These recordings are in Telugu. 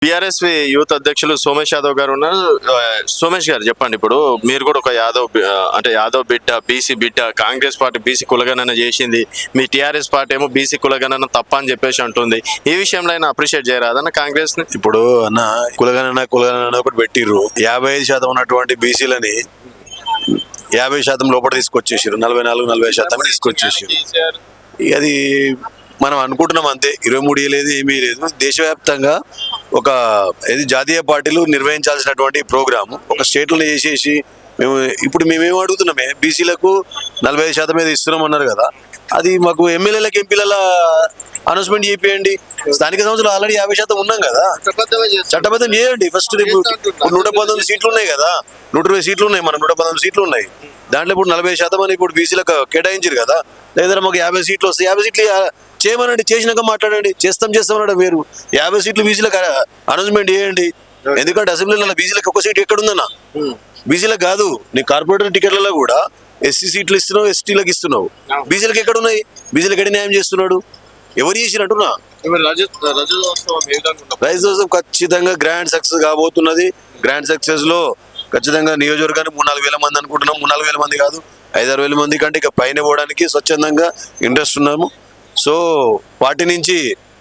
టిఆర్ఎస్ యూత్ అధ్యక్షులు సోమేష్ యాదవ్ గారు ఉన్నారు. సోమేష్ గారు చెప్పండి, ఇప్పుడు మీరు కూడా ఒక యాదవ్ బిడ్డ, బీసీ బిడ్డ. కాంగ్రెస్ పార్టీ బీసీ కులగణన చేసింది, మీ టిఆర్ఎస్ పార్టీ ఏమో బీసీ కులగణన తప్ప అని చెప్పేసి అంటుంది. ఈ విషయంలో అయినా అప్రిషియేట్ చేయరాదన్న కాంగ్రెస్ ని? ఇప్పుడు అన్న కులగణన ఒకటి పెట్టిర్రు. 55% ఉన్నటువంటి బీసీలని 50% లోపల తీసుకొచ్చేసారు. 44-40% తీసుకొచ్చేసారు. అది మనం అనుకుంటున్నాం అంతే. 23 లేదు, ఏమీ లేదు. దేశవ్యాప్తంగా ఒక జాతీయ పార్టీలు నిర్వహించాల్సినటువంటి ప్రోగ్రాము ఒక స్టేట్లో చేసేసి మేమేం అడుగుతున్నామే, బీసీలకు 45% మీద ఇస్తున్నాం అన్నారు కదా, అది మాకు ఎమ్మెల్యేలకు ఎంపీల అనౌన్స్మెంట్ చేయండి. స్థానిక సంస్థలు ఆల్రెడీ 50% ఉన్నాం కదా, చట్టబద్ధం చేయండి. ఫస్ట్ 119 సీట్లు ఉన్నాయి కదా, 120 సీట్లు ఉన్నాయి, మనం 119 సీట్లు ఉన్నాయి. దాంట్లో ఇప్పుడు 40% అని ఇప్పుడు బీసీలకు కేటాయించారు కదా. లేదా మాకు 50 సీట్లు వస్తాయి, 50 సీట్లు చేయమనండి, చేసినాక మాట్లాడండి. చేస్తామన్నాడు వేరు. 50 సీట్లు బీసీలకు అనౌన్స్మెంట్ చేయండి. ఎందుకంటే అసెంబ్లీలో బీసీలకు ఒక సీట్ ఎక్కడుందన్నా, బీసీలకు కాదు. నీ కార్పొరేటర్ టికెట్లలో కూడా ఎస్సీ సీట్లు ఇస్తున్నావు, ఎస్టీలకు ఇస్తున్నావు. బీసీలకు ఎక్కడున్నాయి? బీసీలకు ఎక్కడ న్యాయం చేస్తున్నాడు? ఎవరు చేసినట్టున్నా? రైతోత్సవం ఖచ్చితంగా గ్రాండ్ సక్సెస్ కాబోతున్నది. గ్రాండ్ సక్సెస్ లో ఖచ్చితంగా నియోజకవర్గానికి 3-4 వేల మంది అనుకుంటున్నాం. 3-4 వేల మంది కాదు, 5-6 వేల మంది కంటే ఇక పైన పోవడానికి స్వచ్ఛందంగా ఇంట్రెస్ట్ ఉన్నాము. సో పార్టీ నుంచి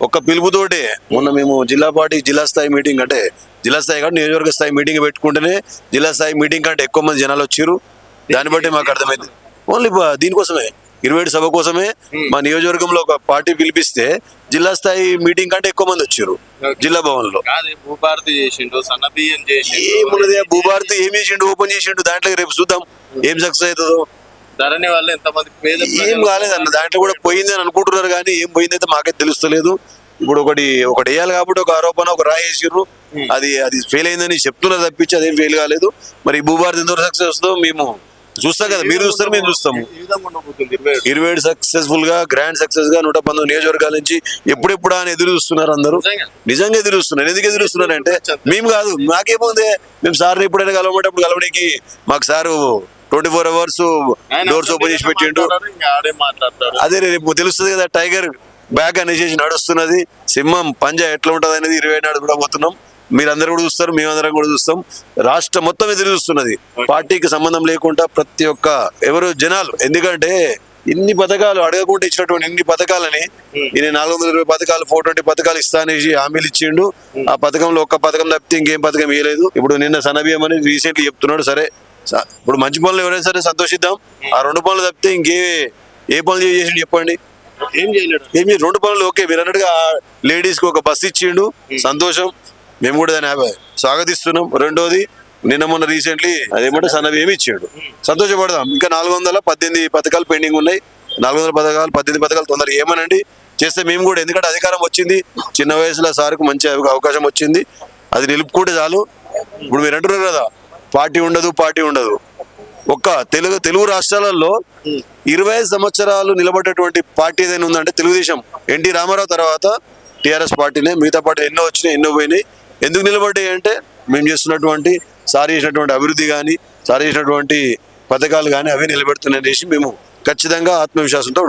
ఒక్క పిలుపుతోటే మొన్న మేము జిల్లా స్థాయి మీటింగ్, అంటే జిల్లా స్థాయి కాదు నియోజకవర్గ స్థాయి మీటింగ్ పెట్టుకుంటేనే జిల్లా స్థాయి మీటింగ్ కంటే ఎక్కువ మంది జనాలు వచ్చారు. దాన్ని బట్టి మాకు అర్థమైంది. ఓన్లీ దీనికోసమే, 27 సభ కోసమే మా నియోజకవర్గంలో ఒక పార్టీ పిలిపిస్తే జిల్లా స్థాయి మీటింగ్ కంటే ఎక్కువ మంది వచ్చారు జిల్లా భవన్ లో. ఏమున్నది భూభారతి ఏం చేసిండు, ఓపెన్ చేసిండు. దాంట్లో రేపు చూద్దాం ఏం సక్సెస్ అవుతుందో. ఏం కాలేదన్న, దాంట్లో కూడా పోయింది అని అనుకుంటున్నారు, కానీ ఏం పోయింది అయితే మాకైతే తెలుస్తలేదు. ఇప్పుడు ఒకటి వేయాలి కాబట్టి ఒక ఆరోపణ, ఒక రాయి వేసిర్రు, అది ఫెయిల్ అయిందని చెప్తున్నారు తప్పించి అదేం ఫెయిల్ కాలేదు. మరి భూభారతి ఎంతవరకు సక్సెస్ వస్తుందో మేము చూస్తాం కదా, మీరు చూస్తారు, మేము చూస్తాము. 27 సక్సెస్ఫుల్ గా, గ్రాండ్ సక్సెస్ గా 119 నియోజకవర్గాల నుంచి ఎప్పుడెప్పుడు అని ఎదురు చూస్తున్నారు అందరూ. నిజంగా ఎదురు చూస్తున్నారు. ఎందుకు ఎదురు చూస్తున్నారు అంటే మేము కాదు, మాకేముంది, మేము సార్ ఎప్పుడైనా కలవమంటే అప్పుడు కలవడానికి మాకు సారు 24 అవర్స్ డోర్స్ ఓపెన్ చేసి పెట్టిండు. అదే రేపు తెలుస్తుంది కదా, టైగర్ బ్యాక్ అనేసి నడుస్తున్నది, సింహం పంజా ఎట్లా ఉంటది అనేది 27 నాడు కూడా పోతున్నాం. మీరందరూ కూడా చూస్తారు, మేమందరం కూడా చూస్తాం. రాష్ట్రం మొత్తం ఎదురు చూస్తున్నది, పార్టీకి సంబంధం లేకుండా ప్రతి ఒక్క జనాలు. ఎందుకంటే ఇన్ని పథకాలు అడగకుండా ఇచ్చినటువంటి ఇన్ని పథకాలని, ఈయన 420 పథకాలు, 420 పథకాలు ఇస్తా అనేసి హామీలు ఇచ్చిండు. ఆ పథకంలో ఒక్క పథకం తప్పితే ఇంకేం పథకం ఇవ్వలేదు. ఇప్పుడు నిన్న సన్నబియ్యం అని రీసెంట్లీ చెప్తున్నాడు. సరే, ఇప్పుడు మంచి పనులు ఎవరైనా సరే సంతోషిద్దాం. ఆ 2 పనులు తప్పితే ఏ పనులు చేసిండు చెప్పండి? ఏం 2 పనులు ఓకే. మీరు అన్నట్టుగా లేడీస్ కి ఒక బస్ ఇచ్చిండు, సంతోషం, మేము కూడా దాన్ని స్వాగతిస్తున్నాం. రెండోది, నిన్న మొన్న రీసెంట్లీ అదేమంటే సన్నబియ్యం ఇచ్చాడు, సంతోషపడదాం. ఇంకా 418 పథకాలు పెండింగ్ ఉన్నాయి. 18 పథకాలు తొందరగా ఏమనండి చేస్తే మేము కూడా, ఎందుకంటే అధికారం వచ్చింది, చిన్న వయసులో సార్కు మంచి అవకాశం వచ్చింది, అది నిలుపుకుంటే చాలు. ఇప్పుడు మీరు అంటున్నారు కదా పార్టీ ఉండదు. ఒక్క తెలుగు రాష్ట్రాలలో 25 సంవత్సరాలు నిలబడ్డటువంటి పార్టీ ఏదైనా ఉందంటే తెలుగుదేశం. ఎన్టీ రామారావు తర్వాత టీఆర్ఎస్ పార్టీనే. మిగతా పార్టీ ఎన్నో వచ్చినాయి, ఎన్నో పోయినాయి. ఎందుకు నిలబడ్డాయి అంటే మేము చేస్తున్నటువంటి సార్ చేసినటువంటి అభివృద్ధి కానీ, సార్ చేసినటువంటి పథకాలు కానీ అవే నిలబెడుతున్నాయనేసి మేము ఖచ్చితంగా ఆత్మవిశ్వాసంతో